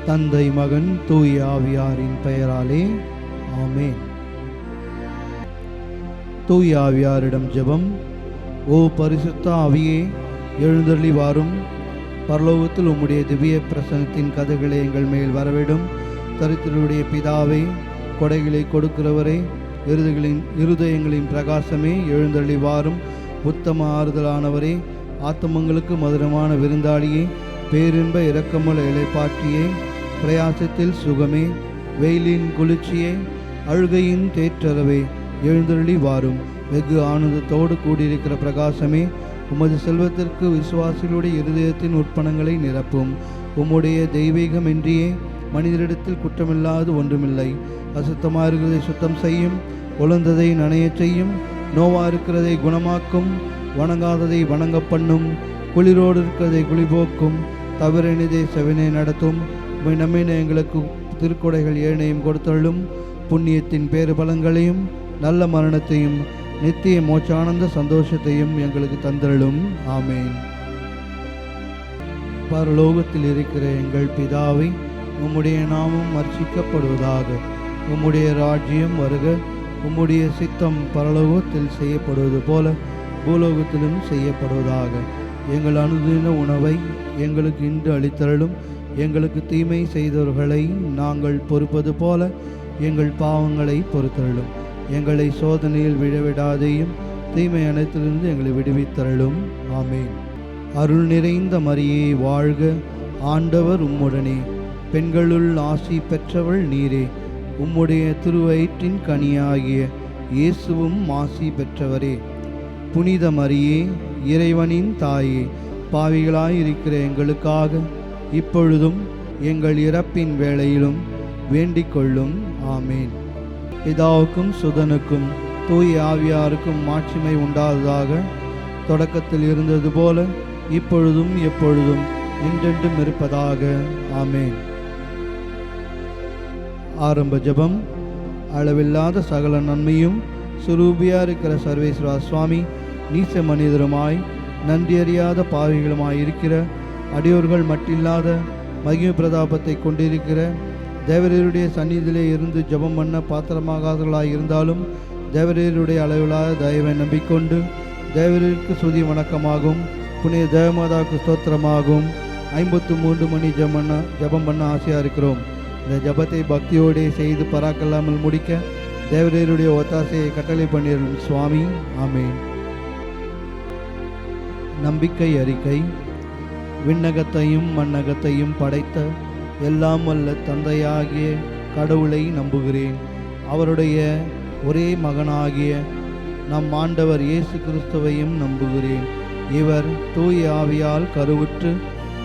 தந்தை, மகன், தூய ஆவியாரின் பெயராலே ஆமென். தூய ஆவியாரிடம் ஜெபம். ஓ பரிசுத்த ஆவியே, எழுந்தருளி வாரும். பரலோகத்தில் உம்முடைய திவ்ய பிரசன்னத்தின் கதைகளை எங்கள் மேல் வரவிடும். தரித்திரருடைய பிதாவே, கொடைகளை கொடுக்கிறவரே, இருதயங்களின் பிரகாசமே, எழுந்தருளி வாரும். உத்தம ஆறுதலானவரே, ஆத்துமங்களுக்கு மதுரமான விருந்தாளியே, பேரின்ப இரக்கமுள்ள இளைப்பாற்றியே, பிரயாசத்தில் சுகமே, வெயிலின் குளிர்ச்சியே, அழுகையின் தேற்றரவே, எழுந்தருளி வாரும். வெகு ஆனந்தத்தோடு கூடியிருக்கிற பிரகாசமே, உமது செல்வத்திற்கு விசுவாசிகளுடைய இருதயத்தின் உட்பணங்களை நிரப்பும். உம்முடைய தெய்வீகமின்றியே மனிதரிடத்தில் குற்றமில்லாது ஒன்றுமில்லை. அசுத்தமாக இருக்கிறதை சுத்தம் செய்யும், உலர்ந்ததை நனையச் செய்யும், நோவா இருக்கிறதை குணமாக்கும், வணங்காததை வணங்க பண்ணும், குளிரோடு இருக்கிறதை குளிபோக்கும், தவறினதை செவினை நடத்தும். நம்மின எங்களுக்கு திருக்கொடைகள் ஏனையும் கொடுத்தள்ளும். புண்ணியத்தின் பேறு பலங்களையும் நல்ல மரணத்தையும் நித்திய மோட்சானந்த சந்தோஷத்தையும் எங்களுக்கு தந்தள்ளும். ஆமேன். பரலோகத்தில் இருக்கிற எங்கள் பிதாவை, உம்முடைய நாமம் அர்ச்சிக்கப்படுவதாக. உம்முடைய ராஜ்யம் வருக. உம்முடைய சித்தம் பரலோகத்தில் செய்யப்படுவது போல பூலோகத்திலும் செய்யப்படுவதாக. எங்கள் அனுதின உணவை எங்களுக்கு இன்று அளித்தருளும். எங்களுக்கு தீமை செய்தவர்களை நாங்கள் பொறுப்பது போல எங்கள் பாவங்களை பொறுத்தருளும். எங்களை சோதனையில் விழவிடாதையும், தீமை அனைத்திலிருந்து எங்களை விடுவித்தருளும். ஆமேன். அருள் நிறைந்த மரியே வாழ்க, ஆண்டவர் உம்முடனே, பெண்களுள் ஆசி பெற்றவள் நீரே. உம்முடைய திருவயிற்றின் கனியாகிய இயேசுவும் ஆசி பெற்றவரே. புனித மரியே, இறைவனின் தாயே, பாவிகளாயிருக்கிற எங்களுக்காக இப்பொழுதும் எங்கள் இறப்பின் வேளையிலும் வேண்டிக் கொள்ளும். ஆமேன். பிதாவுக்கும் சுதனுக்கும் தூய ஆவியாருக்கும் மாட்சிமை உண்டாததாக. தொடக்கத்தில் இருந்தது போல இப்பொழுதும் எப்பொழுதும் என்றென்றும் இருப்பதாக. ஆமேன். ஆரம்ப ஜெபம். அளவில்லாத சகல நன்மையும் சுரூபியா இருக்கிற சர்வேஸ்வரா சுவாமி, நீச மனிதருமாய் நன்றியறியாத பாவிகளுமாய் இருக்கிற அடியோர்கள் மட்டில்லாத மகிமை பிரதாபத்தை கொண்டிருக்கிற தேவரீருடைய சந்நிதியிலே இருந்து ஜெபம் பண்ண பாத்திரமாகாதவர்களாய் இருந்தாலும் தேவரீருடைய அளவில்லாத தயவை நம்பிக்கொண்டு தேவரீருக்கு சுதி வணக்கமாகும், புனித தேவமாதாவுக்கு ஸ்தோத்திரமாகும் 53 மணி ஜெபம் பண்ண ஆசையாக இருக்கிறோம். இந்த ஜெபத்தை பக்தியோடு செய்து பராக்கல்லாமல் முடிக்க தேவரீருடைய ஒத்தாசையை கட்டளை பண்ணிடும் சுவாமி. ஆமேன். நம்பிக்கை அறிக்கை. விண்ணகத்தையும் மண்ணகத்தையும் படைத்த எல்லாம் வல்ல தந்தையாகிய கடவுளை நம்புகிறேன். அவருடைய ஒரே மகனாகிய நம் ஆண்டவர் இயேசு கிறிஸ்துவையும் நம்புகிறேன். இவர் தூய ஆவியால் கருவுற்று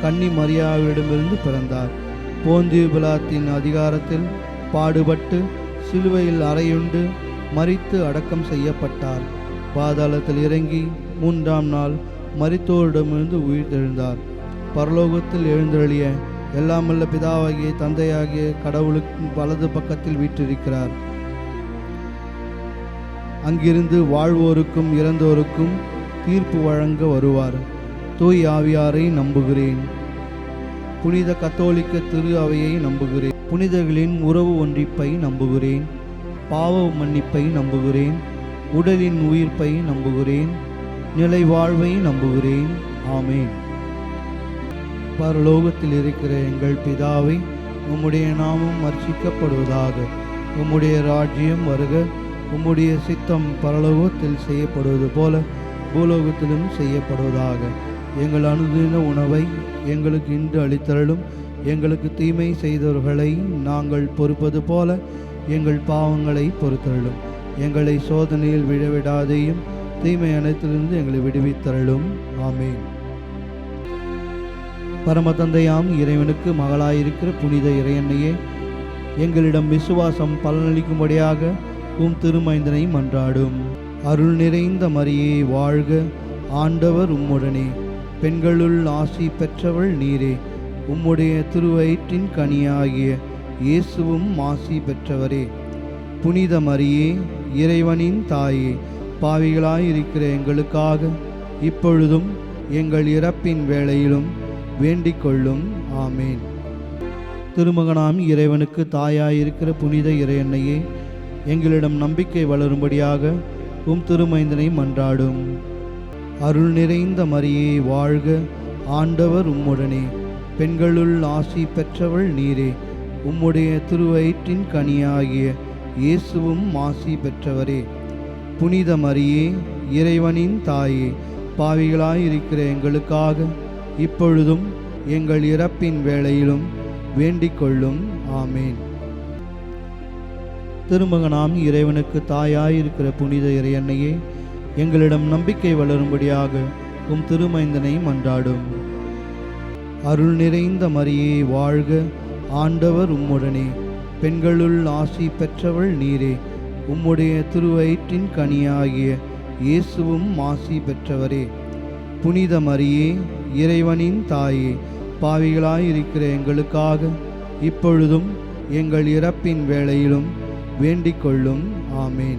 கன்னி மரியாவிடமிருந்து பிறந்தார். போந்தியு பிலாத்தின் அதிகாரத்தில் பாடுபட்டு சிலுவையில் அறையுண்டு மரித்து அடக்கம் செய்யப்பட்டார். பாதாளத்தில் இறங்கி 3ஆம் நாள் மரித்தோரிடமிருந்து உயிர்த்தெழுந்தார். பரலோகத்தில் எழுந்தருளிய எல்லாமல்ல பிதாவாகிய தந்தையாகிய கடவுளுக்கு வலது பக்கத்தில் வீற்றிருக்கிறார். அங்கிருந்து வாழ்வோருக்கும் இறந்தோருக்கும் தீர்ப்பு வழங்க வருவார். தூய் ஆவியாரை நம்புகிறேன். புனித கத்தோலிக்க திரு அவையை நம்புகிறேன். புனிதர்களின் உறவு ஒன்றிப்பை நம்புகிறேன். பாவ மன்னிப்பை நம்புகிறேன். உடலின் உயிர்ப்பை நம்புகிறேன். நிலை வாழ்வை நம்புகிறேன். ஆமேன். பரலோகத்தில் இருக்கிற எங்கள் பிதாவை, உம்முடைய நாமம் அர்ச்சிக்கப்படுவதாக. உம்முடைய ராஜ்யம் வருக. உம்முடைய சித்தம் பரலோகத்தில் செய்யப்படுவது போல பூலோகத்திலும் செய்யப்படுவதாக. எங்கள் அனுதின உணவை எங்களுக்கு இன்று அளித்தருளும். எங்களுக்கு தீமை செய்தவர்களை நாங்கள் பொறுப்பது போல எங்கள் பாவங்களை பொறுத்தருளும். எங்களை சோதனையில் விழவிடாதையும், தீமை அனைத்திலிருந்து எங்களை விடுவித்தருளும். ஆமேன். பரமதந்தையாம் இறைவனுக்கு மகளாயிருக்கிற புனித இறையன்னையே, எங்களிடம் விசுவாசம் பலனளிக்கும்படியாக உம் திருமைந்தனை மன்றாடும். அருள் நிறைந்த மரியே வாழ்க, ஆண்டவர் உம்முடனே, பெண்களுள் ஆசி பெற்றவள் நீரே. உம்முடைய திருவயிற்றின் கனியாகிய இயேசுவும் ஆசி பெற்றவரே. புனித மரியே, இறைவனின் தாயே, பாவிகளாயிருக்கிற எங்களுக்காக இப்பொழுதும் எங்கள் இறப்பின் வேளையிலும் வேண்டிக் கொள்ளும். ஆமேன். திருமகனாம் இறைவனுக்கு தாயாயிருக்கிற புனித இறையன்னையே, எங்களிடம் நம்பிக்கை வளரும்படியாக உம் திருமைந்தனை மன்றாடும். அருள் நிறைந்த மரியே வாழ்க, ஆண்டவர் உம்முடனே, பெண்களுள் ஆசி பெற்றவள் நீரே. உம்முடைய திருவயிற்றின் கனியாகிய இயேசுவும் ஆசி பெற்றவரே. புனித மரியே, இறைவனின் தாயே, பாவிகளாயிருக்கிற எங்களுக்காக இப்பொழுதும் எங்கள் இறப்பின் வேளையிலும் வேண்டிக் கொள்ளும். ஆமேன். திருமகனாம் இறைவனுக்கு தாயாயிருக்கிற புனித இறையன்னையே, எங்களிடம் நம்பிக்கை வளரும்படியாக உம் திருமைந்தனை மன்றாடும். அருள் நிறைந்த மரியே வாழ்க, ஆண்டவர் உம்முடனே, பெண்களுள் ஆசி பெற்றவள் நீரே. உம்முடைய திருவயிற்றின் கனியாகிய இயேசுவும் ஆசி பெற்றவரே. புனித மரியே, இறைவனின் தாயே, பாவிகளாயிருக்கிற எங்களுக்காக இப்பொழுதும் எங்கள் இறப்பின் வேளையிலும் வேண்டிக் கொள்ளும். ஆமேன்.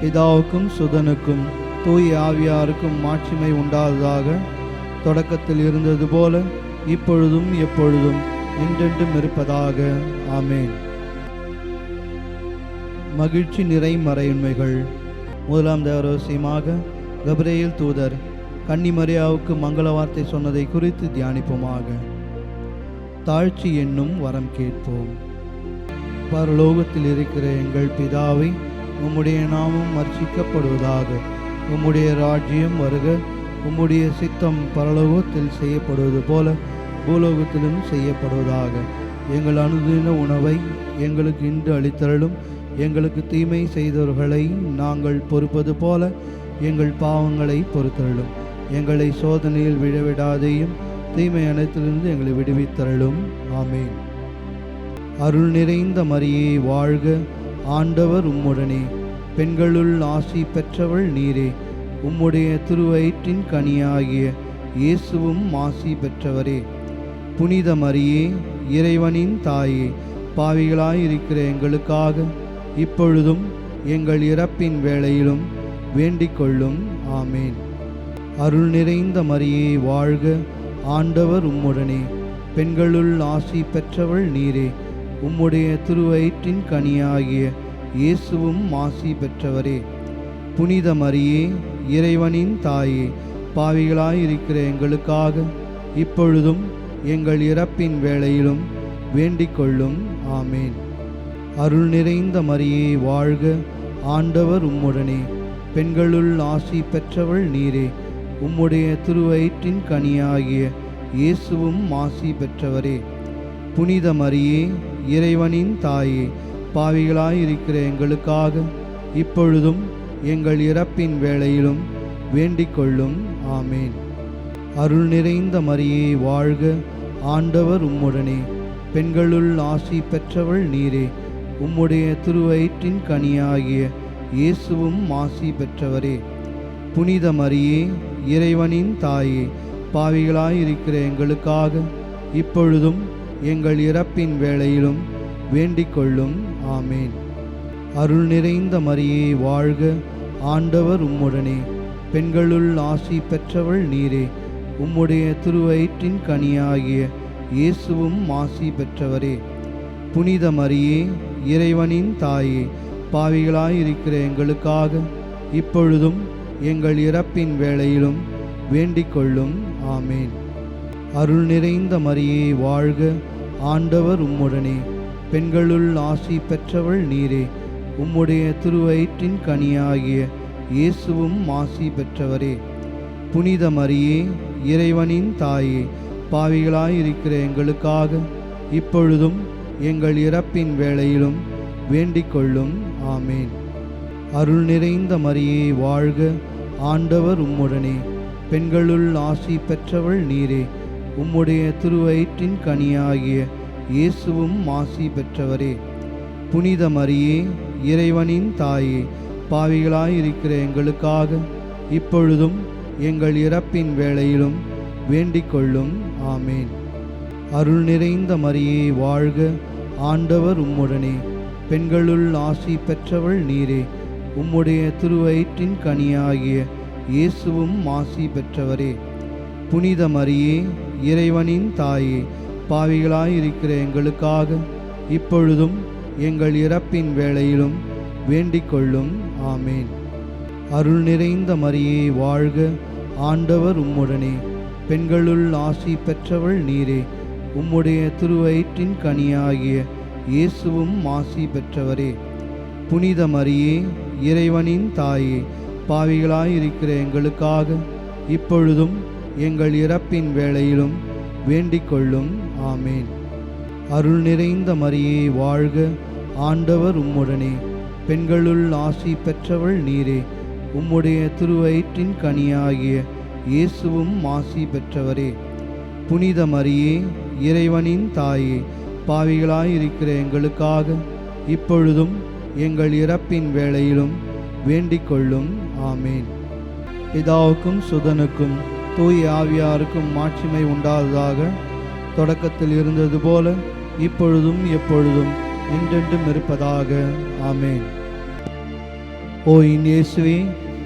பிதாவுக்கும் சுதனுக்கும் தூய ஆவியாருக்கும் மாட்சிமை உண்டாததாக, தொடக்கத்தில் இருந்தது போல இப்பொழுதும் எப்பொழுதும் என்றென்றும் இருப்பதாக. ஆமேன். மகிழ்ச்சி நிறை மறையுண்மைகள். முதலாம் தேவரவசியமாக கபிரேல் தூதர் கன்னிமரியாவுக்கு மங்கள வார்த்தை சொன்னதை குறித்து தியானிப்போமாக. தாழ்ச்சி என்னும் வரம் கேட்போம். பரலோகத்தில் இருக்கிற எங்கள் பிதாவை, உம்முடைய நாமம் அர்ச்சிக்கப்படுவதாக. உம்முடைய ராஜ்யம் வருக. உம்முடைய சித்தம் பரலோகத்தில் செய்யப்படுவது போல பூலோகத்திலும் செய்யப்படுவதாக. எங்கள் அனுதின உணவை எங்களுக்கு இன்று அளித்தருளும். எங்களுக்கு தீமை செய்தவர்களை நாங்கள் பொறுப்பது போல எங்கள் பாவங்களை பொறுத்தருளும். எங்களை சோதனையில் விழவிடாதையும் தீமை அனைத்திலிருந்து எங்களை விடுவித்தருளும். ஆமேன். அருள் நிறைந்த மரியே வாழ்க, ஆண்டவர் உம்முடனே, பெண்களுள் ஆசி பெற்றவள் நீரே. உம்முடைய திருவயிற்றின் கனியாகிய இயேசுவும் ஆசி பெற்றவரே. புனித மரியே, இறைவனின் தாயே, பாவிகளாயிருக்கிற எங்களுக்காக இப்பொழுதும் எங்கள் இறப்பின் வேளையிலும் வேண்டிக் கொள்ளும். ஆமேன். அருள் நிறைந்த மரியே வாழ்க, ஆண்டவர் உம்முடனே, பெண்களுள் ஆசி பெற்றவள் நீரே. உம்முடைய திருவயிற்றின் கனியாகிய இயேசுவும் ஆசி பெற்றவரே. புனித மரியே, இறைவனின் தாயே, பாவிகளாயிருக்கிற எங்களுக்காக இப்பொழுதும் எங்கள் இறப்பின் வேளையிலும் வேண்டிக் கொள்ளும். ஆமேன். அருள் நிறைந்த மரியே வாழ்க, ஆண்டவர் உம்முடனே, பெண்களுள் ஆசி பெற்றவள் நீரே. உம்முடைய திருவயிற்றின் கனியாகிய இயேசுவும் ஆசி பெற்றவரே. புனித மரியே, இறைவனின் தாயே, பாவிகளாயிருக்கிற எங்களுக்காக இப்பொழுதும் எங்கள் இறப்பின் வேளையிலும் வேண்டிக் கொள்ளும். ஆமேன். அருள் நிறைந்த மரியே வாழ்க, ஆண்டவர் உம்முடனே, பெண்களுள் ஆசி பெற்றவள் நீரே. உம்முடைய திருவயிற்றின் கனியாகிய இயேசுவும் ஆசி பெற்றவரே. புனித மரியே, இறைவனின் தாயே, பாவிகளாயிருக்கிற எங்களுக்காக இப்பொழுதும் எங்கள் இறப்பின் வேளையிலும் வேண்டிக் கொள்ளும். ஆமேன். அருள் நிறைந்த மரியே வாழ்க, ஆண்டவர் உம்முடனே, பெண்களுள் ஆசி பெற்றவள் நீரே. உம்முடைய திருவயிற்றின் கனியாகிய இயேசுவும் ஆசி பெற்றவரே. புனித மரியே, இறைவனின் தாயே, பாவிகளாயிருக்கிற எங்களுக்காக இப்பொழுதும் எங்கள் இறப்பின் வேளையிலும் வேண்டிக் கொள்ளும். ஆமேன். அருள் நிறைந்த மரியே வாழ்க, ஆண்டவர் உம்முடனே, பெண்களுள் ஆசி பெற்றவள் நீரே. உம்முடைய திருவயிற்றின் கனியாகிய இயேசுவும் ஆசி பெற்றவரே. புனித மரியே, இறைவனின் தாயே, பாவிகளாயிருக்கிற எங்களுக்காக இப்பொழுதும் எங்கள் இறப்பின் வேளையிலும் வேண்டிக் கொள்ளும். ஆமேன். அருள் நிறைந்த மரியே வாழ்க, ஆண்டவர் உம்முடனே, பெண்களுள் ஆசி பெற்றவள் நீரே. உம்முடைய திருவயிற்றின் கனியாகிய இயேசுவும் ஆசி பெற்றவரே. புனித மரியே, இறைவனின் தாயே, பாவிகளாயிருக்கிற எங்களுக்காக இப்பொழுதும் எங்கள் இறப்பின் வேளையிலும் வேண்டிக் கொள்ளும். ஆமேன். அருள் நிறைந்த மரியே வாழ்க, ஆண்டவர் உம்முடனே, பெண்களுள் ஆசி பெற்றவள் நீரே. உம்முடைய திருவயிற்றின் கனியாகிய இயேசுவும் ஆசி பெற்றவரே. புனித மரியே, இறைவனின் தாயே, பாவிகளாயிருக்கிற எங்களுக்காக இப்பொழுதும் எங்கள் இறப்பின் வேளையிலும் வேண்டிக் கொள்ளும். ஆமேன். அருள் நிறைந்த மரியே வாழ்க, ஆண்டவர் உம்முடனே, பெண்களுள் ஆசி பெற்றவள் நீரே. உம்முடைய திருவயிற்றின் கனியாகிய இயேசுவும் ஆசி பெற்றவரே. புனித மரியே, இறைவனின் தாயே, பாவிகளாயிருக்கிற எங்களுக்காக இப்பொழுதும் எங்கள் இறப்பின் வேளையிலும் வேண்டிக் கொள்ளும். ஆமேன். அருள் நிறைந்த மரியே வாழ்க, ஆண்டவர் உம்முடனே, பெண்களுள் ஆசி பெற்றவள் நீரே. உம்முடைய திருவயிற்றின் கனியாகிய இயேசுவும் ஆசி பெற்றவரே. புனித மரியே, இறைவனின் தாயே, பாவிகளாயிருக்கிற எங்களுக்காக இப்பொழுதும் எங்கள் இறப்பின் வேளையிலும் வேண்டிக் கொள்ளும். ஆமேன். பிதாவுக்கும் சுதனுக்கும் தூய ஆவியாருக்கும் மாட்சிமை உண்டாததாக, தொடக்கத்தில் இருந்தது போல இப்பொழுதும் எப்பொழுதும் என்றென்றும் இருப்பதாக. ஆமேன். ஓ இயேசுவே,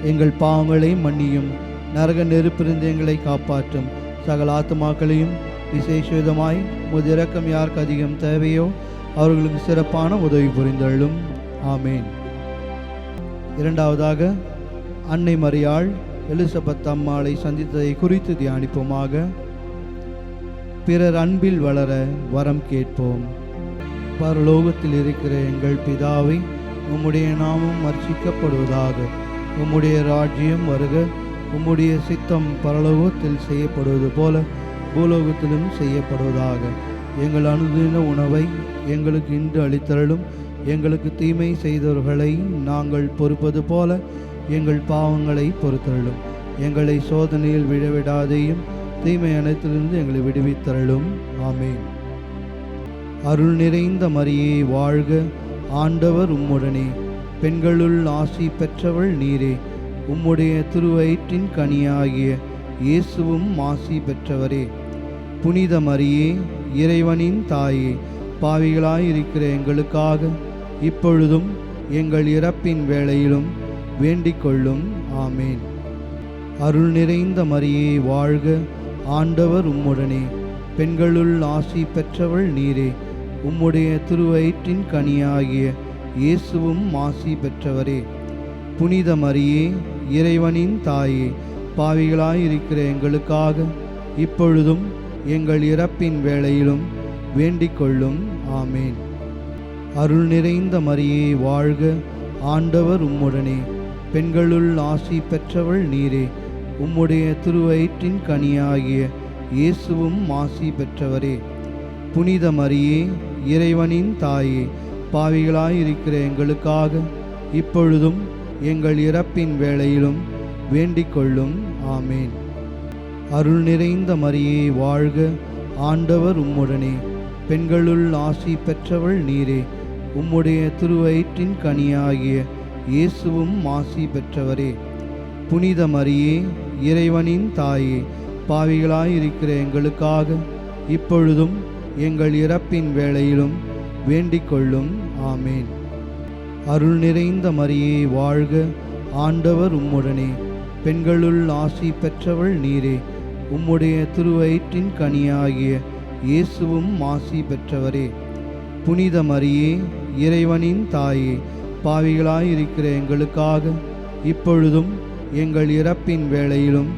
எங்கள் பாவங்களை மன்னியும், நரக நெருப்பிலிருந்து எங்களை காப்பாற்றும், சகல ஆத்துமாக்களையும் விசேஷமாய் உமது இரக்கம் யாருக்கு அதிகம் தேவையோ அவர்களுக்கு சிறப்பான உதவி புரிந்தள்ளும். ஆமேன். இரண்டாவதாக, அன்னை மரியாள் எலிசபெத் அம்மாளை சந்தித்ததை குறித்து தியானிப்போமாக. பிறர் அன்பில் வளர வரம் கேட்போம். பரலோகத்தில் இருக்கிற எங்கள் பிதாவை, உம்முடைய நாமம் அர்ச்சிக்கப்படுவதாக. உம்முடைய ராஜ்யம் வருக. உம்முடைய சித்தம் பரலோகத்தில் செய்யப்படுவது போல பூலோகத்திலும் செய்யப்படுவதாக. எங்கள் அனுதின உணவை எங்களுக்கு இன்று அளித்தருளும். எங்களுக்கு தீமை செய்தவர்களை நாங்கள் பொறுப்பது போல எங்கள் பாவங்களை பொறுத்தருளும். எங்களை சோதனையில் விழவிடாதேயும், தீமை அனைத்திலிருந்து எங்களை விடுவித்தருளும். ஆமேன். அருள் நிறைந்த மரியே வாழ்க, ஆண்டவர் உம்முடனே, பெண்களுள் ஆசி பெற்றவள் நீரே. உம்முடைய திருவயிற்றின் கனியாகிய இயேசுவும் ஆசி பெற்றவரே. புனித மரியே, இறைவனின் தாயே, பாவிகளாயிருக்கிற எங்களுக்காக இப்பொழுதும் எங்கள் இறப்பின் வேளையிலும் வேண்டிக் கொள்ளும். ஆமேன். அருள் நிறைந்த மரியே வாழ்க, ஆண்டவர் உம்முடனே, பெண்களுள் ஆசி பெற்றவள் நீரே. உம்முடைய திருவயிற்றின் கனியாகிய இயேசுவும் ஆசி பெற்றவரே. புனித மரியே, இறைவனின் தாயே, பாவிகளாயிருக்கிற எங்களுக்காக இப்பொழுதும் எங்கள் இறப்பின் வேளையிலும் வேண்டிக் கொள்ளும். ஆமேன். அருள் நிறைந்த மரியே வாழ்க, ஆண்டவர் உம்முடனே, பெண்களுள் ஆசி பெற்றவள் நீரே. உம்முடைய திருவயிற்றின் கனியாகிய இயேசுவும் ஆசி பெற்றவரே. புனித மரியே, இறைவனின் தாயே, பாவிகளாயிருக்கிற எங்களுக்காக இப்பொழுதும் எங்கள் இறப்பின் வேளையிலும் வேண்டிக் கொள்ளும். ஆமேன். அருள் நிறைந்த மரியே வாழ்க, ஆண்டவர் உம்முடனே, பெண்களுள் ஆசி பெற்றவள் நீரே. உம்முடைய திருவயிற்றின் கனியாகிய இயேசுவும் ஆசி பெற்றவரே. புனித மரியே, இறைவனின் தாயே, பாவிகளாயிருக்கிற எங்களுக்காக இப்பொழுதும் எங்கள் இறப்பின் வேளையிலும் வேண்டிக் கொள்ளும். ஆமேன். அருள் நிறைந்த மரியே வாழ்க, ஆண்டவர் உம்முடனே, பெண்களுள் ஆசி பெற்றவள் நீரே. உம்முடைய திருவயிற்றின் கனியாகிய இயேசுவும் ஆசி பெற்றவரே. புனித மரியே, இறைவனின் தாயே, பாவிகளாயிருக்கிற எங்களுக்காக இப்பொழுதும் எங்கள் இறப்பின் வேளையிலும்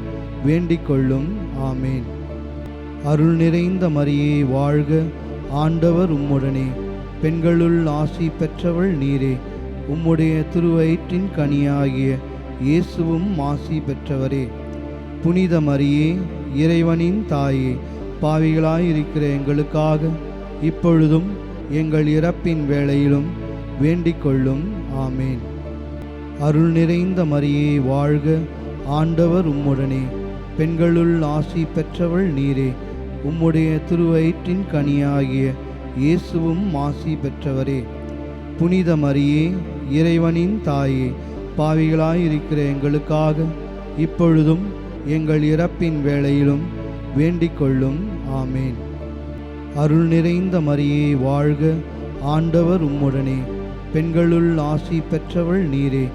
வேண்டிக் கொள்ளும். ஆமேன். அருள் நிறைந்த மரியே வாழ்க, ஆண்டவர் உம்முடனே, பெண்களுள் ஆசி பெற்றவள் நீரே. உம்முடைய திருவயிற்றின் கனியாகிய இயேசுவும் ஆசி பெற்றவரே. புனித மரியே, இறைவனின் தாயே, பாவிகளாயிருக்கிற எங்களுக்காக இப்பொழுதும் எங்கள் இறப்பின் வேளையிலும் வேண்டிக் கொள்ளும். ஆமேன். அருள் நிறைந்த மரியே வாழ்க, ஆண்டவர் உம்முடனே, பெண்களுள் ஆசி பெற்றவள் நீரே. உம்முடைய திருவயிற்றின் கனியாகிய இயேசுவும் ஆசி பெற்றவரே. புனித மரியே, இறைவனின் தாயே, பாவிகளாயிருக்கிற எங்களுக்காக இப்பொழுதும் எங்கள் இறப்பின் வேளையிலும் வேண்டிக் கொள்ளும். ஆமேன். அருள் நிறைந்த மரியே வாழ்க, ஆண்டவர் உம்முடனே, பெண்களுள் ஆசி பெற்றவள் நீரே.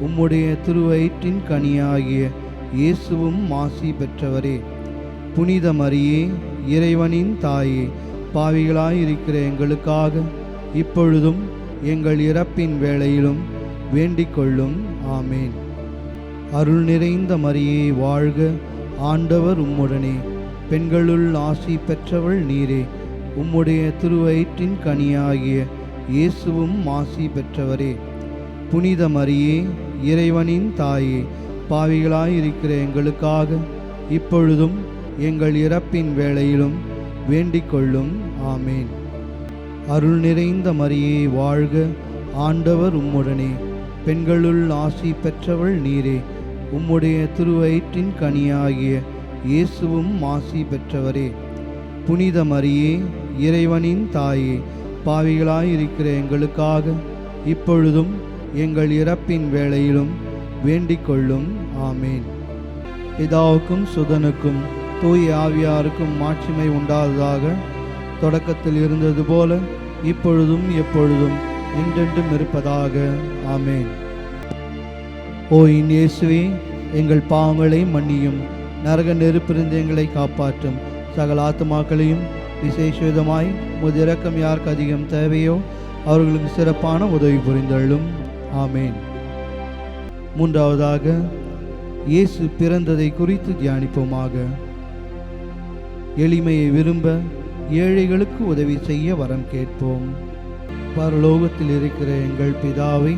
உம்முடைய திருவயிற்றின் கனியாகிய இயேசுவும் ஆசி பெற்றவரே. புனித மரியே, இறைவனின் தாயே, பாவிகளாயிருக்கிற எங்களுக்காக இப்பொழுதும் எங்கள் இறப்பின் வேளையிலும் வேண்டிக் கொள்ளும். ஆமேன். அருள் நிறைந்த மரியே வாழ்க, ஆண்டவர் உம்முடனே, பெண்களுள் ஆசி பெற்றவள் நீரே. உம்முடைய திருவயிற்றின் கனியாகிய இயேசுவும் ஆசி பெற்றவரே. புனித மரியே, இறைவனின் தாயே, பாவிகளாயிருக்கிற எங்களுக்காக இப்பொழுதும் எங்கள் இறப்பின் வேளையிலும் வேண்டிக் கொள்ளும். ஆமேன். அருள் நிறைந்த மரியே வாழ்க, ஆண்டவர் உம்முடனே, பெண்களுள் ஆசி பெற்றவள் நீரே. உம்முடைய திருவயிற்றின் கனியாகிய இயேசுவும் ஆசி பெற்றவரே. புனித மரியே, இறைவனின் தாயே, பாவிகளாயிருக்கிற எங்களுக்காக இப்பொழுதும் எங்கள் இறப்பின் வேளையிலும் வேண்டிக் கொள்ளும். ஆமேன். பிதாவுக்கும் சுதனுக்கும் தூய ஆவியாருக்கும் மாட்சிமை உண்டாவதாக. தொடக்கத்தில் இருந்தது போல இப்பொழுதும் எப்பொழுதும் என்றென்றும் இருப்பதாக. ஆமேன். ஓ இயேசுவே, எங்கள் பாவங்களை மன்னியும், நரக நெருப்பிருந்து எங்களை காப்பாற்றும், சகல ஆத்துமாக்களையும் விசேஷமாய் உமது இரக்கம் யாருக்கு அதிகம் தேவையோ அவர்களுக்கு சிறப்பான உதவி புரிந்தள்ளும். ஆமேன். மூன்றாவதாக இயேசு பிறந்ததை குறித்து தியானிப்போமாக. எளிமையை விரும்ப ஏழைகளுக்கு உதவி செய்ய வரம் கேட்போம். பரலோகத்தில் இருக்கிற எங்கள் பிதாவை,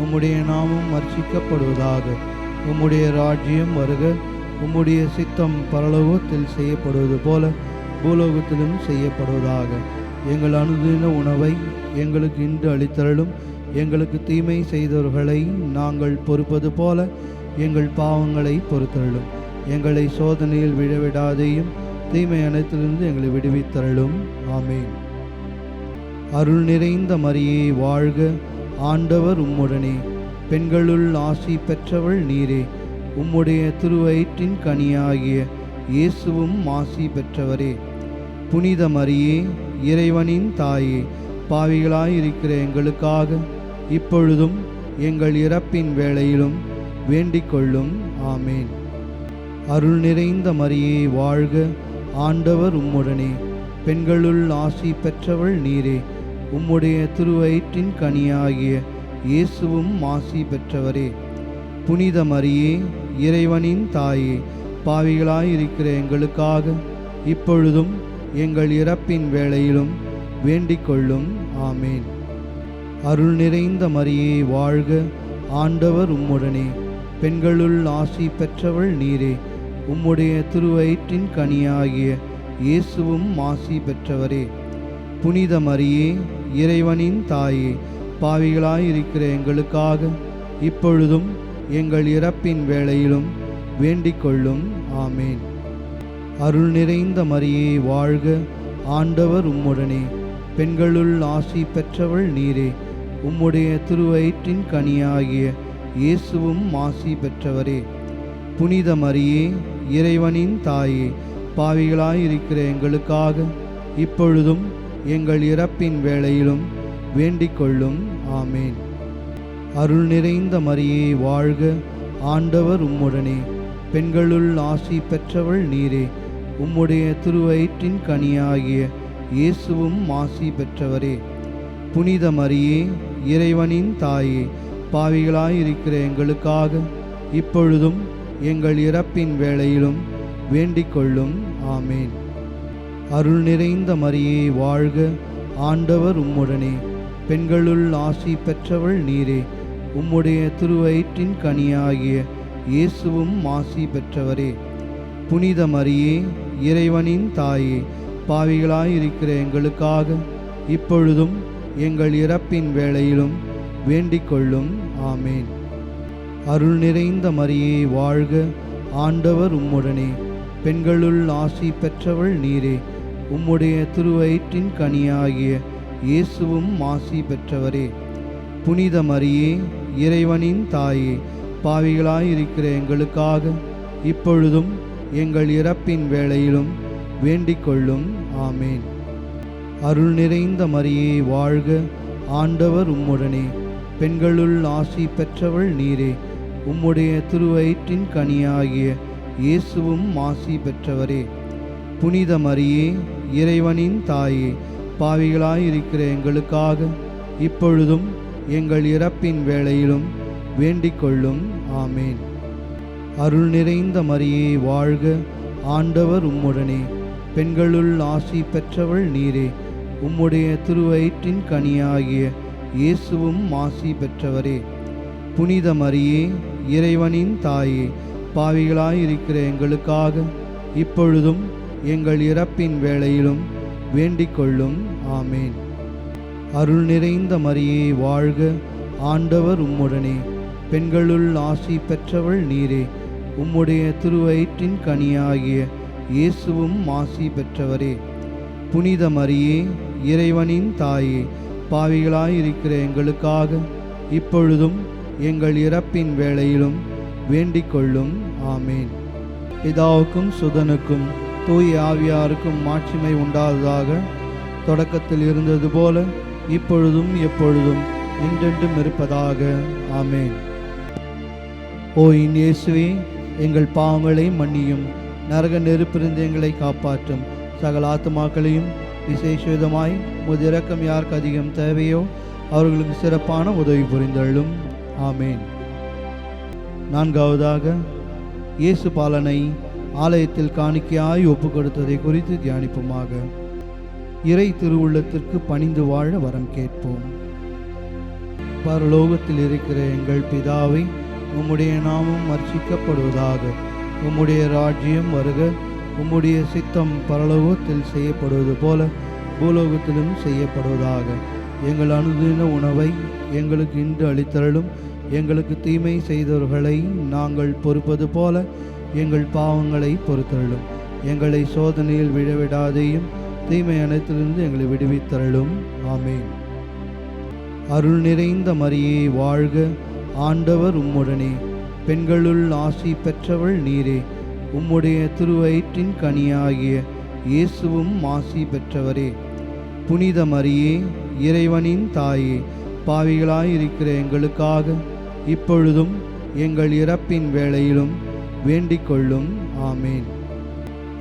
உம்முடைய நாமம் அர்ச்சிக்கப்படுவதாக. உம்முடைய ராஜ்யம் வருக. உம்முடைய சித்தம் பரலோகத்தில் செய்யப்படுவது போல பூலோகத்திலும் செய்யப்படுவதாக. எங்கள் அனுதின உணவை எங்களுக்கு இன்று அளித்தருளும். எங்களுக்கு தீமை செய்தவர்களை நாங்கள் பொறுப்பது போல எங்கள் பாவங்களை பொறுத்தருளும். எங்களை சோதனையில் விழவிடாதேயும், தீமை அனைத்திலிருந்து எங்களை விடுவித்தருளும். ஆமேன். அருள் நிறைந்த மரியே வாழ்க, ஆண்டவர் உம்முடனே, பெண்களுள் ஆசி பெற்றவள் நீரே. உம்முடைய திருவயிற்றின் கனியாகிய இயேசுவும் ஆசி பெற்றவரே. புனித மரியே, இறைவனின் தாயே, பாவிகளாயிருக்கிற எங்களுக்காக இப்பொழுதும் எங்கள் இறப்பின் வேளையிலும் வேண்டிக் கொள்ளும். ஆமேன். அருள் நிறைந்த மரியே வாழ்க, ஆண்டவர் உம்முடனே, பெண்களுள் ஆசி பெற்றவள் நீரே. உம்முடைய திருவயிற்றின் கனியாகிய இயேசுவும் ஆசி பெற்றவரே. புனித மரியே, இறைவனின் தாயே, பாவிகளாயிருக்கிற எங்களுக்காக இப்பொழுதும் எங்கள் இறப்பின் வேளையிலும் வேண்டிக் கொள்ளும். ஆமேன். அருள் நிறைந்த மரியே வாழ்க, ஆண்டவர் உம்முடனே, பெண்களுள் ஆசி பெற்றவள் நீரே. உம்முடைய திருவயிற்றின் கனியாகிய இயேசுவும் ஆசி பெற்றவரே. புனித மரியே, இறைவனின் தாயே, பாவிகளாயிருக்கிற எங்களுக்காக இப்பொழுதும் எங்கள் இறப்பின் வேளையிலும் வேண்டிக் கொள்ளும். ஆமேன். அருள் நிறைந்த மரியே வாழ்க, ஆண்டவர் உம்முடனே, பெண்களுள் ஆசி பெற்றவள் நீரே. உம்முடைய திருவயிற்றின் கனியாகிய இயேசுவும் ஆசி பெற்றவரே. புனித மரியே, இறைவனின் தாயே, பாவிகளாயிருக்கிற எங்களுக்காக இப்பொழுதும் எங்கள் இறப்பின் வேளையிலும் வேண்டிக் கொள்ளும். ஆமேன். அருள் நிறைந்த மரியே வாழ்க, ஆண்டவர் உம்முடனே, பெண்களுள் ஆசி பெற்றவள் நீரே. உம்முடைய திருவயிற்றின் கனியாகிய இயேசுவும் ஆசி பெற்றவரே. புனித மரியே, இறைவனின் தாயே, பாவிகளாயிருக்கிற எங்களுக்காக இப்பொழுதும் எங்கள் இறப்பின் வேளையிலும் வேண்டிக் கொள்ளும். ஆமேன். அருள் நிறைந்த மரியே வாழ்க, ஆண்டவர் உம்முடனே, பெண்களுள் ஆசி பெற்றவள் நீரே. உம்முடைய திருவயிற்றின் கனியாகிய இயேசுவும் ஆசி பெற்றவரே. புனித மரியே, இறைவனின் தாயே, பாவிகளாயிருக்கிற எங்களுக்காக இப்பொழுதும் எங்கள் இறப்பின் வேளையிலும் வேண்டிக் கொள்ளும். ஆமேன். அருள் நிறைந்த மரியே வாழ்க, ஆண்டவர் உம்முடனே, பெண்களுள் ஆசி பெற்றவள் நீரே. உம்முடைய திருவயிற்றின் கனியாகிய இயேசுவும் ஆசி பெற்றவரே. புனித மரியே, இறைவனின் தாயே, பாவிகளாயிருக்கிற எங்களுக்காக இப்பொழுதும் எங்கள் இறப்பின் வேளையிலும் வேண்டிக் கொள்ளும். ஆமேன். அருள் நிறைந்த மரியே வாழ்க, ஆண்டவர் உம்முடனே, பெண்களுள் ஆசி பெற்றவள் நீரே. உம்முடைய திருவயிற்றின் கனியாகிய இயேசுவும் ஆசி பெற்றவரே. புனித மரியே, இறைவனின் தாயே, பாவிகளாயிருக்கிற எங்களுக்காக இப்பொழுதும் எங்கள் இறப்பின் வேளையிலும் வேண்டிக் கொள்ளும். ஆமேன். அருள் நிறைந்த மரியே வாழ்க, ஆண்டவர் உம்முடனே, பெண்களுள் ஆசி பெற்றவள் நீரே. உம்முடைய திருவயிற்றின் கனியாகிய இயேசுவும் ஆசி பெற்றவரே. புனித மரியே, இறைவனின் தாயே, பாவிகளாயிருக்கிற எங்களுக்காக இப்பொழுதும் எங்கள் இறப்பின் வேளையிலும் வேண்டிக் கொள்ளும். ஆமேன். அருள் நிறைந்த மரியே வாழ்க, ஆண்டவர் உம்முடனே, பெண்களுள் ஆசி பெற்றவள் நீரே. உம்முடைய திருவயிற்றின் கனியாகிய இயேசுவும் ஆசி பெற்றவரே. புனித மரியே, இறைவனின் தாயே, பாவிகளாயிருக்கிற எங்களுக்காக இப்பொழுதும் எங்கள் இறப்பின் வேளையிலும் வேண்டிக் கொள்ளும். ஆமேன். பிதாவுக்கும் சுதனுக்கும் தூய ஆவியாருக்கும் மாட்சிமை உண்டாததாக, தொடக்கத்தில் இருந்தது போல இப்பொழுதும் எப்பொழுதும் என்றென்றும் இருப்பதாக. ஆமேன். ஓ இயேசுவே, எங்கள் பாவங்களை மன்னியும், நரக நெருப்பிலிருந்து எங்களை காப்பாற்றும், சகல ஆத்துமாக்களையும் விசேஷ விதமாய் உமது இரக்கம் யாருக்கு அதிகம் தேவையோ அவர்களுக்கு சிறப்பான உதவி புரிந்தள்ளும். ஆமேன். நான்காவதாக, இயேசு பாலனை ஆலயத்தில் காணிக்கையாய் ஒப்பு கொடுத்ததை குறித்து தியானிப்புமாக. இறை திருவுள்ளத்திற்கு பணிந்து வாழ வரம் கேட்போம். பரலோகத்தில் இருக்கிற எங்கள் பிதாவை, உம்முடைய நாமம் அர்ச்சிக்கப்படுவதாக. உம்முடைய ராஜ்யம் வருக. உம்முடைய சித்தம் பரலோகத்தில் செய்யப்படுவது போல பூலோகத்திலும் செய்யப்படுவதாக. எங்கள் அனுதின உணவை எங்களுக்கு இன்று அளித்தருளும். எங்களுக்கு தீமை செய்தவர்களை நாங்கள் பொறுப்பது போல எங்கள் பாவங்களை பொறுத்தருளும். எங்களை சோதனையில் விழவிடாதேயும், தீமை அனைத்திலிருந்து எங்களை விடுவித்தருளும். ஆமேன். அருள் நிறைந்த மரியே வாழ்க, ஆண்டவர் உம்முடனே, பெண்களுள் ஆசி பெற்றவள் நீரே. உம்முடைய திருவயிற்றின் கனியாகிய இயேசுவும் ஆசி பெற்றவரே. புனித மரியே, இறைவனின் தாயே, பாவிகளாயிருக்கிற எங்களுக்காக இப்பொழுதும் எங்கள் இறப்பின் வேளையிலும் வேண்டிக் கொள்ளும். ஆமேன்.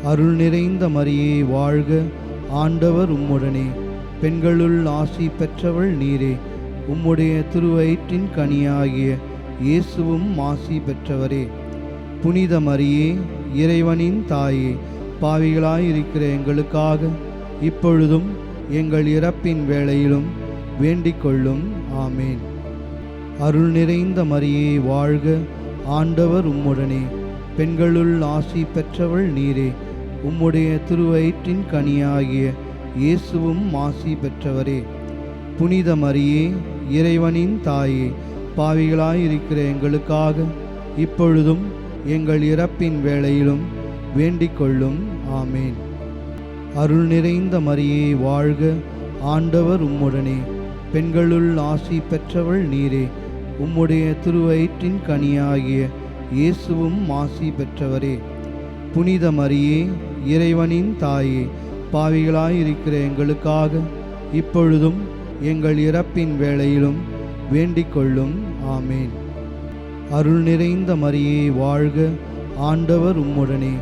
அருள் நிறைந்த மரியே வாழ்க, ஆண்டவர் உம்முடனே, பெண்களுள் ஆசி பெற்றவள் நீரே. உம்முடைய திருவயிற்றின் கனியாகிய இயேசுவும் ஆசி பெற்றவரே. புனித மரியே, இறைவனின் தாயே, பாவிகளாயிருக்கிற எங்களுக்காக இப்பொழுதும் எங்கள் இறப்பின் வேளையிலும் வேண்டிக் கொள்ளும். ஆமேன். அருள் நிறைந்த மரியே வாழ்க, ஆண்டவர் உம்முடனே, பெண்களுள் ஆசி பெற்றவள் நீரே. உம்முடைய திருவயிற்றின் கனியாகிய இயேசுவும் ஆசி பெற்றவரே. புனித மரியே, இறைவனின் தாயே, பாவிகளாயிருக்கிற எங்களுக்காக இப்பொழுதும் எங்கள் இறப்பின் வேளையிலும் வேண்டிக் கொள்ளும். ஆமேன். அருள் நிறைந்த மரியே வாழ்க, ஆண்டவர் உம்முடனே, பெண்களுள் ஆசி பெற்றவள் நீரே. உம்முடைய திருவயிற்றின் கனியாகிய இயேசுவும் ஆசி பெற்றவரே. புனித மரியே, இறைவனின் தாயே, பாவிகளாயிருக்கிற எங்களுக்காக இப்பொழுதும் எங்கள் இறப்பின் வேளையிலும் வேண்டிக் கொள்ளும். ஆமேன். அருள் நிறைந்த மரியே வாழ்க, ஆண்டவர் உம்முடனே,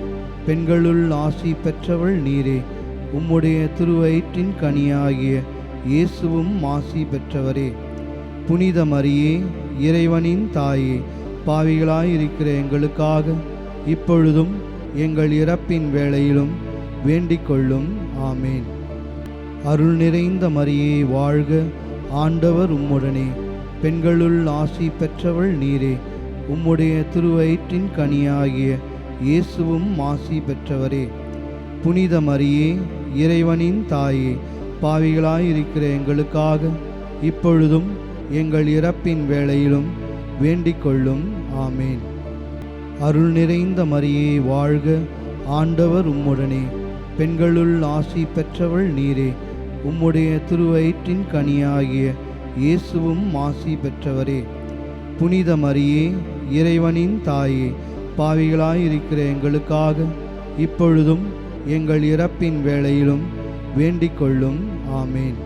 பெண்களுள் ஆசி பெற்றவள் நீரே. உம்முடைய திருவயிற்றின் கனியாகிய இயேசுவும் ஆசி பெற்றவரே. புனித மரியே, இறைவனின் தாயே, பாவிகளாயிருக்கிற எங்களுக்காக இப்பொழுதும் எங்கள் இறப்பின் வேளையிலும் வேண்டிக் கொள்ளும். ஆமேன். அருள் நிறைந்த மரியே வாழ்க, ஆண்டவர் உம்முடனே, பெண்களுள் ஆசி பெற்றவள் நீரே. உம்முடைய திருவயிற்றின் கனியாகிய இயேசுவும் ஆசி பெற்றவரே. புனித மரியே, இறைவனின் தாயே, பாவிகளாயிருக்கிற எங்களுக்காக இப்பொழுதும் எங்கள் இறப்பின் வேளையிலும் வேண்டிக் கொள்ளும். ஆமேன். அருள் நிறைந்த மரியே வாழ்க, ஆண்டவர் உம்முடனே, பெண்களுள் ஆசி பெற்றவள் நீரே. உம்முடைய திருவயிற்றின் கனியாகிய இயேசுவும் ஆசி பெற்றவரே. புனித மரியே, இறைவனின் தாயே, பாவிகளாயிருக்கிற எங்களுக்காக இப்பொழுதும் எங்கள் இறப்பின் வேளையிலும் வேண்டிக் கொள்ளும். ஆமேன்.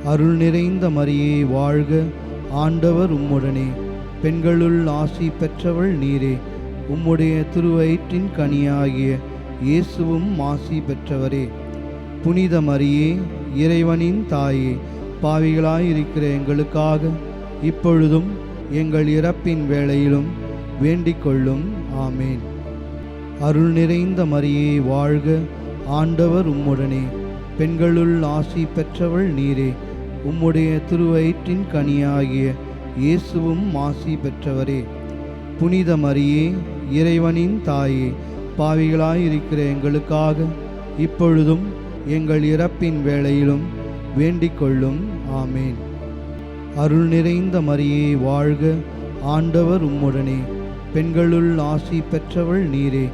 அருள் நிறைந்த மரியே வாழ்க, ஆண்டவர் உம்முடனே, பெண்களுள் ஆசி பெற்றவள் நீரே. உம்முடைய திருவயிற்றின் கனியாகிய இயேசுவும் ஆசி பெற்றவரே. புனித மரியே, இறைவனின் தாயே, பாவிகளாயிருக்கிற எங்களுக்காக இப்பொழுதும் எங்கள் இறப்பின் வேளையிலும் வேண்டிக் கொள்ளும். ஆமேன். அருள் நிறைந்த மரியே வாழ்க, ஆண்டவர் உம்முடனே, பெண்களுள் ஆசி பெற்றவள் நீரே. உம்முடைய திருவயிற்றின் கனியாகிய இயேசுவும் ஆசி பெற்றவரே. புனித மரியே, இறைவனின் தாயே, பாவிகளாயிருக்கிற எங்களுக்காக இப்பொழுதும் எங்கள் இறப்பின் வேளையிலும் வேண்டிக் கொள்ளும். ஆமேன். அருள் நிறைந்த மரியே வாழ்க, ஆண்டவர் உம்முடனே, பெண்களுள் ஆசி பெற்றவள் நீரே.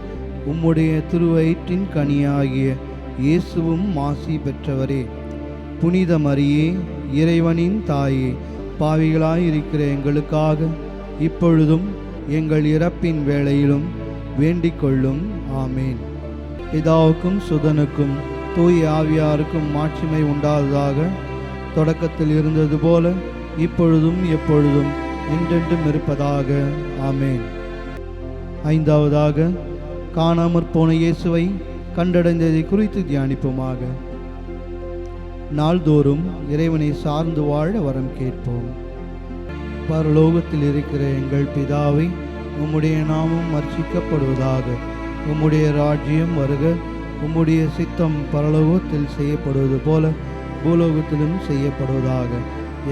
உம்முடைய திருவயிற்றின் கனியாகிய இயேசுவும் ஆசி பெற்றவரே. புனித மரியே, இறைவனின் தாயே, பாவிகளாயிருக்கிற எங்களுக்காக இப்பொழுதும் எங்கள் இறப்பின் வேளையிலும் வேண்டிக் கொள்ளும். ஆமேன். பிதாவுக்கும் சுதனுக்கும் தூய ஆவியாருக்கும் மாட்சிமை உண்டாவதாக. தொடக்கத்தில் இருந்தது போல இப்பொழுதும் எப்பொழுதும் என்றென்றும் இருப்பதாக. ஆமேன். ஐந்தாவதாக, காணாமற் போன இயேசுவை கண்டடைந்ததை குறித்து தியானிப்போமாக. நாள்தோறும் இறைவனை சார்ந்து வாழ வரம் கேட்போம். பரலோகத்தில் இருக்கிற எங்கள் பிதாவை, உம்முடைய நாமம் அர்ச்சிக்கப்படுவதாக. உம்முடைய ராஜ்யம் வருக. உம்முடைய சித்தம் பரலோகத்தில் செய்யப்படுவது போல பூலோகத்திலும் செய்யப்படுவதாக.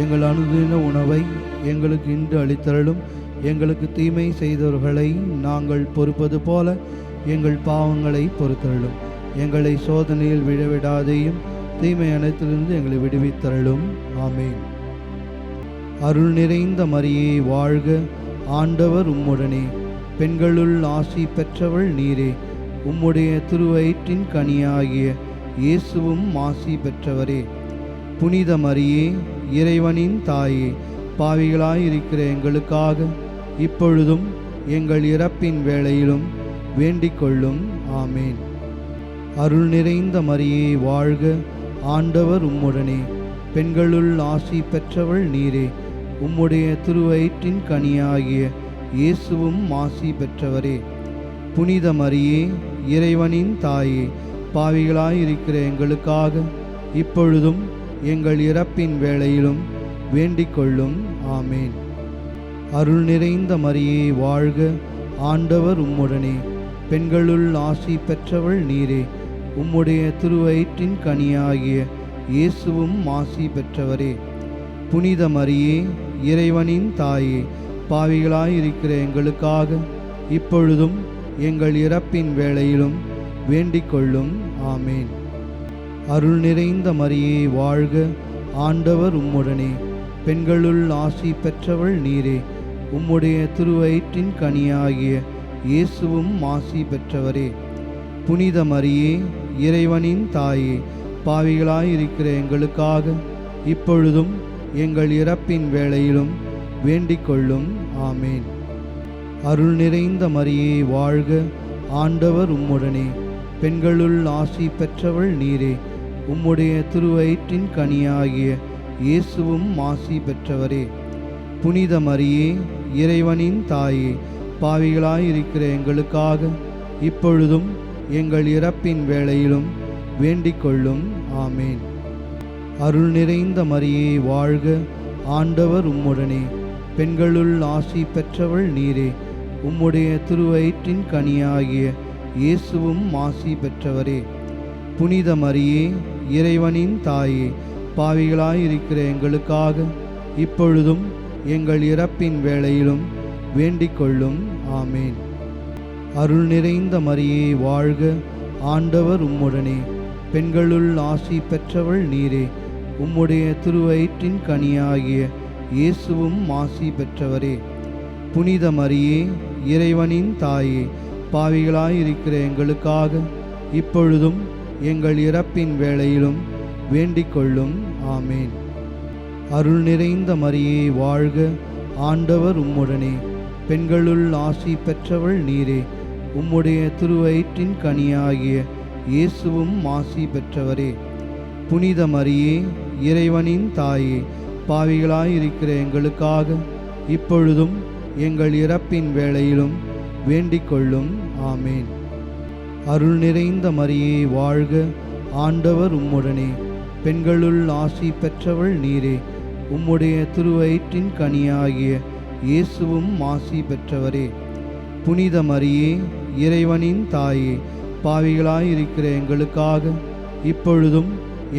எங்கள் அனுதின உணவை எங்களுக்கு இன்று அளித்தருளும். எங்களுக்கு தீமை செய்தவர்களை நாங்கள் பொறுப்பது போல எங்கள் பாவங்களை பொறுத்தருளும். எங்களை சோதனையில் விழவிடாதேயும், தீமை அனைத்திலிருந்து எங்களை விடுவித்தருளும். ஆமேன். அருள் நிறைந்த மரியே வாழ்க, ஆண்டவர் உம்முடனே, பெண்களுள் ஆசி பெற்றவள் நீரே. உம்முடைய திருவயிற்றின் கனியாகிய இயேசுவும் ஆசி பெற்றவரே. புனித மரியே, இறைவனின் தாயே, பாவிகளாயிருக்கிற எங்களுக்காக இப்பொழுதும் எங்கள் இறப்பின் வேளையிலும் வேண்டிக் கொள்ளும். ஆமேன். அருள் நிறைந்த மரியே வாழ்க, ஆண்டவர் உம்முடனே, பெண்களுள் ஆசி பெற்றவள் நீரே. உம்முடைய திருவயிற்றின் கனியாகிய இயேசுவும் ஆசி பெற்றவரே. புனித மரியே, இறைவனின் தாயே, பாவிகளாயிருக்கிற எங்களுக்காக இப்பொழுதும் எங்கள் இறப்பின் வேளையிலும் வேண்டிக் கொள்ளும். ஆமேன். அருள் நிறைந்த மரியே வாழ்க, ஆண்டவர் உம்முடனே, பெண்களுள் ஆசி பெற்றவள் நீரே. உம்முடைய திருவயிற்றின் கனியாகிய இயேசுவும் ஆசி பெற்றவரே. புனித மரியே, இறைவனின் தாயே, பாவிகளாயிருக்கிற எங்களுக்காக இப்பொழுதும் எங்கள் இறப்பின் வேளையிலும் வேண்டிக் கொள்ளும். ஆமேன். அருள் நிறைந்த மரியே வாழ்க, ஆண்டவர் உம்முடனே, பெண்களுள் ஆசி பெற்றவள் நீரே. உம்முடைய திருவயிற்றின் கனியாகிய இயேசுவும் ஆசி பெற்றவரே. புனித மரியே, இறைவனின் தாயே, பாவிகளாயிருக்கிற எங்களுக்காக இப்பொழுதும் எங்கள் இறப்பின் வேளையிலும் வேண்டிக் கொள்ளும். ஆமேன். அருள் நிறைந்த மரியே வாழ்க, ஆண்டவர் உம்முடனே, பெண்களுள் ஆசி பெற்றவள் நீரே. உம்முடைய திருவயிற்றின் கனியாகிய இயேசுவும் ஆசி பெற்றவரே. புனித மரியே, இறைவனின் தாயே, பாவிகளாயிருக்கிற எங்களுக்காக இப்பொழுதும் எங்கள் இறப்பின் வேளையிலும் வேண்டிக் கொள்ளும். ஆமேன். அருள் நிறைந்த மரியே வாழ்க, ஆண்டவர் உம்முடனே, பெண்களுள் ஆசி பெற்றவள் நீரே. உம்முடைய திருவயிற்றின் கனியாகிய இயேசுவும் ஆசி பெற்றவரே. புனித மரியே, இறைவனின் தாயே, பாவிகளாயிருக்கிற எங்களுக்காக இப்பொழுதும் எங்கள் இறப்பின் வேளையிலும் வேண்டிக் கொள்ளும். ஆமேன். அருள் நிறைந்த மரியே வாழ்க, ஆண்டவர் உம்முடனே, பெண்களுள் ஆசி பெற்றவள் நீரே. உம்முடைய திருவயிற்றின் கனியாகிய இயேசுவும் ஆசி பெற்றவரே. புனித மரியே, இறைவனின் தாயே, பாவிகளாயிருக்கிற எங்களுக்காக இப்பொழுதும் எங்கள் இறப்பின் வேளையிலும் வேண்டிக் கொள்ளும். ஆமேன். அருள் நிறைந்த மரியே வாழ்க, ஆண்டவர் உம்முடனே, பெண்களுள் ஆசி பெற்றவள் நீரே. உம்முடைய திருவயிற்றின் கனியாகிய இயேசுவும் ஆசி பெற்றவரே. புனித மரியே, இறைவனின் தாயே, பாவிகளாயிருக்கிற எங்களுக்காக இப்பொழுதும் எங்கள் இறப்பின் வேளையிலும் வேண்டிக் கொள்ளும். ஆமேன். அருள் நிறைந்த மரியே வாழ்க, ஆண்டவர் உம்முடனே, பெண்களுள் ஆசி பெற்றவள் நீரே. உம்முடைய திருவயிற்றின் கனியாகிய இயேசுவும் ஆசி பெற்றவரே. புனித மரியே, இறைவனின் தாயே, பாவிகளாயிருக்கிற எங்களுக்காக இப்பொழுதும்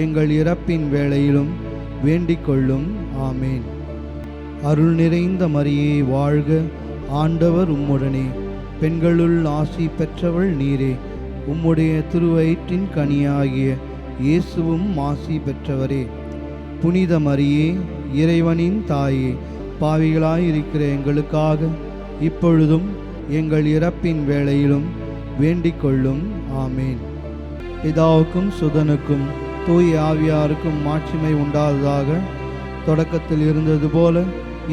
எங்கள் இறப்பின் வேளையிலும் வேண்டிக் கொள்ளும். ஆமேன். அருள் நிறைந்த மரியே வாழ்க, ஆண்டவர் உம்முடனே, பெண்களுள் ஆசி பெற்றவள் நீரே. உம்முடைய திருவயிற்றின் கனியாகிய இயேசுவும் ஆசி பெற்றவரே. புனித மரியே, இறைவனின் தாயே, பாவிகளாயிருக்கிற எங்களுக்காக இப்பொழுதும் எங்கள் இறப்பின் வேளையிலும் வேண்டிக் கொள்ளும். ஆமேன். பிதாவுக்கும் சுதனுக்கும் தூய ஆவியாருக்கும் மாட்சிமை உண்டாததாக, தொடக்கத்தில் இருந்தது போல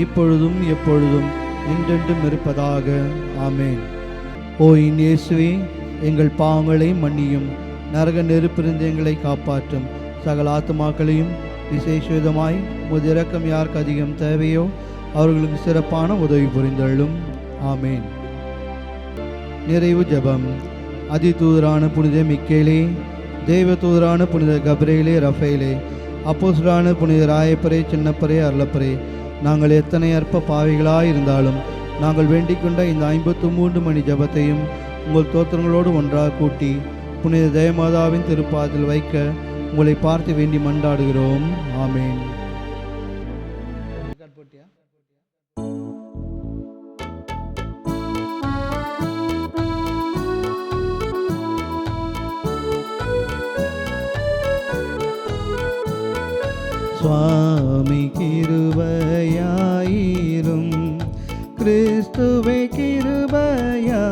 இப்பொழுதும் எப்பொழுதும் என்றென்றும் இருப்பதாக. ஆமேன். ஓ இயேசுவே, எங்கள் பாவங்களை மன்னியும், நரக நெருப்பிருந்து எங்களை காப்பாற்றும், சகல ஆத்துமாக்களையும் விசேஷ விதமாய் உமது இரக்கம் யாருக்கு அதிகம் தேவையோ அவர்களுக்கு சிறப்பான உதவி புரிந்தள்ளும். ஆமேன். நிறைவு ஜெபம். அதிதூதரான புனித மிக்கேலே, தேவ தூதரான புனித கப்ரேலே, ரஃபேலே, அப்போஸ்தலரான புனித ராயப்பரே, சின்னப்பரே, அருளப்பரே, நாங்கள் எத்தனை அற்ப பாவிகளாயிருந்தாலும் நாங்கள் வேண்டிக் கொண்ட இந்த 53 மணி ஜபத்தையும் உங்கள் தோத்திரங்களோடு ஒன்றாக கூட்டி புனித தேவமாதாவின் திருப்பாதத்தில் வைக்க உங்களை பார்த்து வேண்டி மன்றாடுகிறோம். ஆமேன். சுவாமி கிருபையாயிரும், கிறிஸ்துவே கிருபையாயிரும்,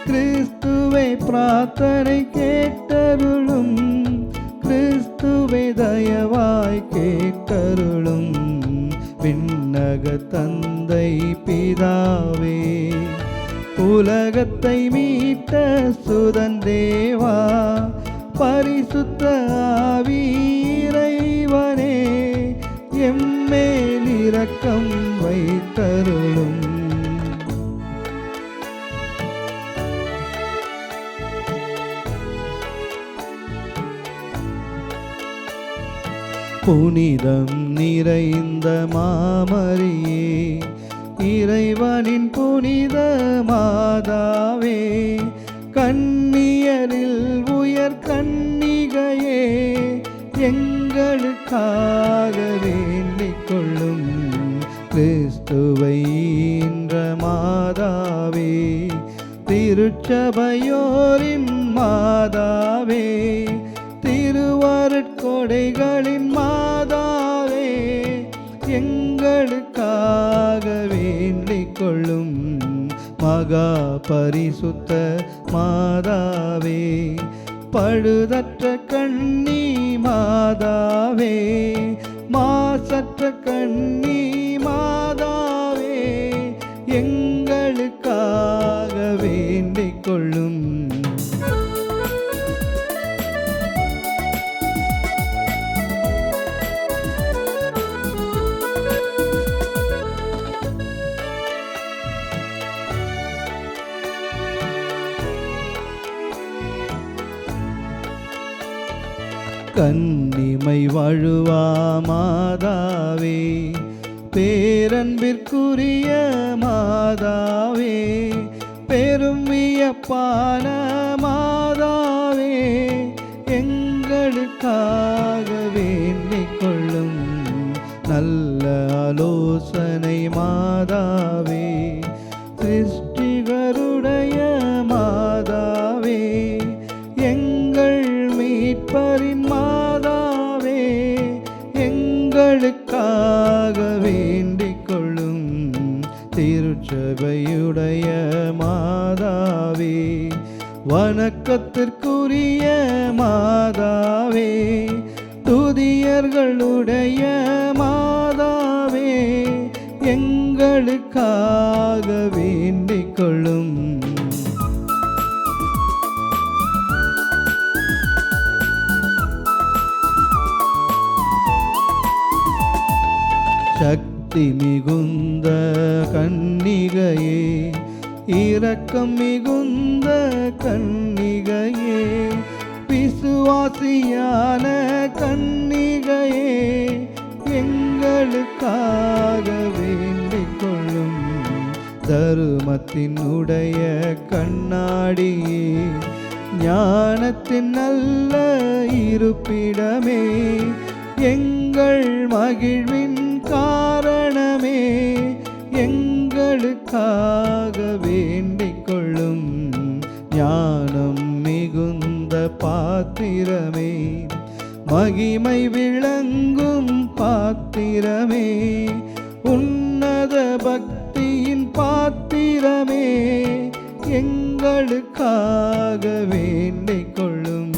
கிறிஸ்துவே பிரார்த்தனை கேட்டருளும், கிறிஸ்துவே தயவாய் கேட்டருளும். விண்ணக தந்தை பிதாவே, உலகத்தை மீட்ட சுதன் தேவா, பரிசுத்த ஆவி இறைவனே, எம்மேல் இரக்கம் வைத்தருளும். புனிதம் நிறைந்த மாமரியே, இறைவனின் புனித மாதாவே, கன்னியரில் உயர் கன்னிகையே, எங்களுக்காக வேண்டிக் கொள்ளும். கிறிஸ்துவை ஈன்ற மாதாவே, திருச்சபையோரின் மாதாவே, திருவருட்கொடைகளின் மாதாவே, எங்களுக்காக வேண்டிக் கொள்ளும். மகா பரிசுத்த மாதாவே, பழுதற்ற கண்ணி மாதாவே, மாசற்ற கண்ணி மாதாவே, எங்களுக்காக வேண்டிக் கொள்ளும். கன்னிமை வழுவா மாதாவே, பேரன்பிற்குரிய மாதாவே, பெரும் வியப்பான மாதாவே, எங்களுக்காக வேண்டிக் கொள்ளும். நல்ல ஆலோசனை மாதாவே, சிருஷ்டிகருடைய மாதாவே, எங்கள் மீட்பரின் மாதாவே, எங்களுக்காக வேண்டிக் கொள்ளும். திருச்சபையுடைய மாதாவே, வணக்கத்திற்குரிய மாதாவே, துதியர்களுடைய மாதாவே, எங்களுக்காக வேண்டிக் கொள்ளும். சக்தி மிகுந்த கன்னிகையே, இரக்கம் மிகுந்த கன்னிகையே, விசுவாசியான கன்னிகையே எங்களுக்காக வேண்டிக் கொள்ளும். தருமத்தினுடைய கண்ணாடியே, ஞானத்தின் நல்ல இருப்பிடமே, எங்கள் மகிழ்வின் காரணமே, எங்களுக்காக வேண்டிக் கொள்ளும். ஞானம் மிகுந்த பாத்திரமே, மகிமை விளங்கும் பாத்திரமே, உன்னத பக்தியின் பாத்திரமே, எங்களுக்காக வேண்டிக் கொள்ளும்.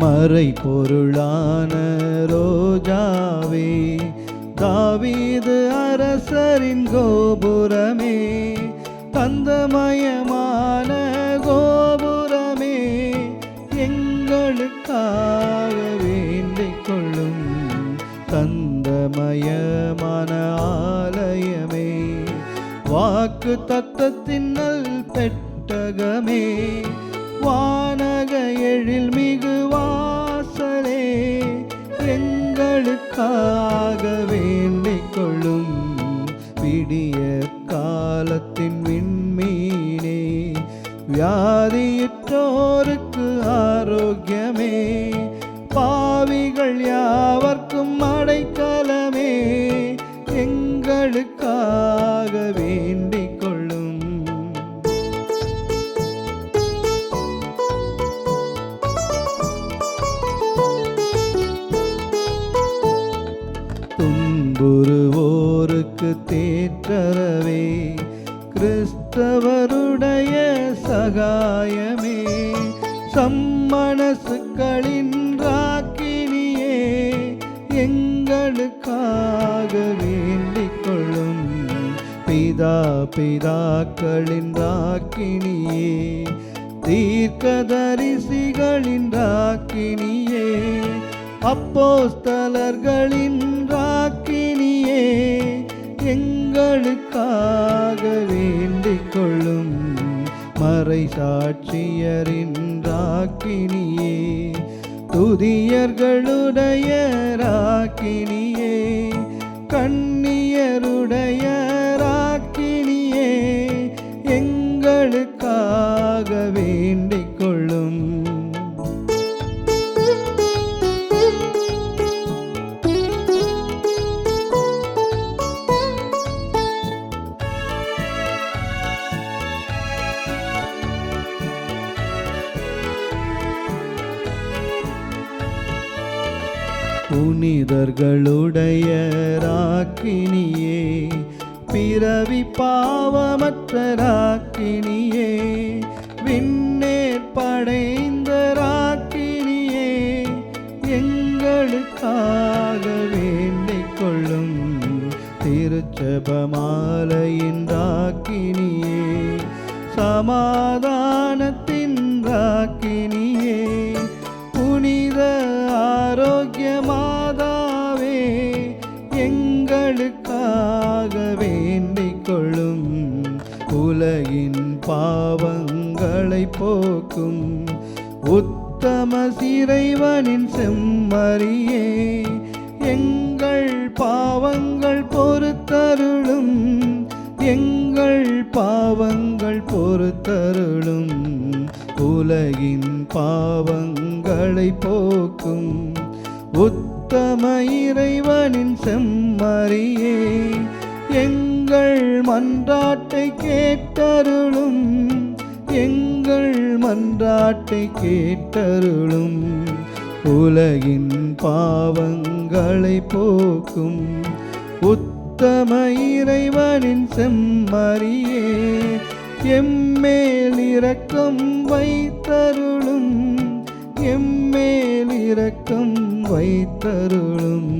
மறை பொருளான ரோஜாவே, தாவீது அரசரின் கோபுரமே, தந்தமயமான கோபுரமே, எங்களுக்காக வேண்டிக் கொள்ளும். தந்தமயமான ஆலயமே, வாக்கு தத்தத்தின் நல் பெட்டகமே, வானக எழில் மிகு வாசலே, எங்களுக்காக வேண்டிக் கொள்ளும். விடிய காலத்தின் விண்மீனே, வியாதியுற்றோருக்கு ஆரோக்கியமே, பாவிகள் யாவர்க்கும் அடைக்கலமே, எங்களுக்காக வேண்டிக் கொள்ளும். துன்புறுவோருக்கு தேற்றரவே, கிறிஸ்தவருடைய சகாயமே, சம்மனசுக்களின் ராக்கினியே, எங்களுக்காக வேண்டிக் கொள்ளும். பிதாக்களின் ராக்கினியே, தீர்க்கதரிசிகளின் ராக்கினியே, அப்போஸ்தலர்களின் ராக்கினியே, எங்களுக்காக வேண்டிக் கொள்ளும். மறை சாட்சியரின் ராக்கினியே, துதியர்களுடைய ராக்கினியே, கன்னியருடைய ராக்கினியே, எங்களுக்காக வேண்டிக் கொள்ளும். புனிதர்களுடைய ராக்கினியே, பிறவி பாவமற்ற ராக்கினியே, விண்ணேற் படைந்த ராக்கினியே, எங்களுக்காக வேண்டிக் கொள்ளும். திருச்செபமாலையின் ராக்கினியே, சமாதானத்தின் ராக்கினியே, புனித ஆரோக்கிய மாதாவே, எங்களுக்காக வேண்டிக் கொள்ளும். உலகின் பாவங்களை போக்கும் உத்தம இறைவனின் செம்மறியே, எங்கள் பாவங்கள் பொறுத்தருளும், எங்கள் பாவங்கள் பொறுத்தருளும். உலகின் பாவங்களை போக்கும் உத்தம இறைவனின் செம்மறியே, எங்கள் மன்றாட்டை கேட்டருளும், எங்கள் மன்றாட்டை கேட்டருளும். உலகின் பாவங்களை போக்கும் உத்தம இறைவனின் செம்மறியே, எம்மேல் இரக்கம் வைத்தருளும், எம்மேல் இரக்கம் வைத்தருளும்.